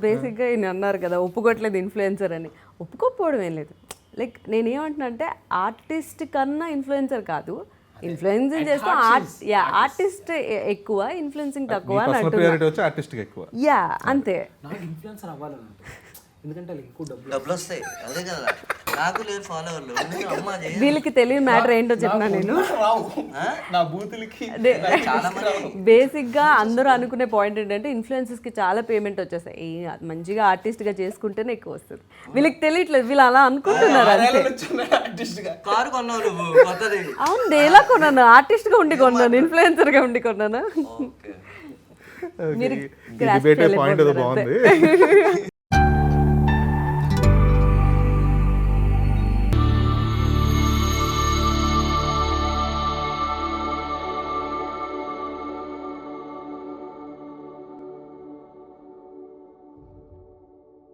బేసిక్గా ఈయన అన్నారు కదా ఒప్పుకోవట్లేదు ఇన్ఫ్లుయెన్సర్ అని. ఒప్పుకోకపోవడం ఏం లేదు. లైక్ నేనేమంటున్నా అంటే ఆర్టిస్ట్ కన్నా ఇన్ఫ్లుయెన్సర్ కాదు, ఇన్ఫ్లుయెన్సింగ్ చేస్తూ ఆర్టిస్ట్ ఎక్కువ, ఇన్ఫ్లుయెన్సింగ్ తక్కువ అని అంటున్నా. యా అంతే. వీళ్ళకి తెలియని మ్యాటర్ ఏంటో చెప్పినా నేను. బేసిక్ గా అందరూ అనుకునే పాయింట్ ఏంటంటే ఇన్ఫ్లుయెన్సర్స్ కి చాలా పేమెంట్ వచ్చేస్తాయి, మంచిగా ఆర్టిస్ట్ గా చేసుకుంటేనే ఎక్కువ వస్తుంది. వీళ్ళకి తెలియట్లేదు, వీళ్ళు అలా అనుకుంటున్నారు అంతే. అవును, ఎలా కొన్నాను? ఆర్టిస్ట్ గా ఉండి కొన్నాను, ఇన్ఫ్లుయెన్సర్ గా ఉండి కొన్నాను. మీరు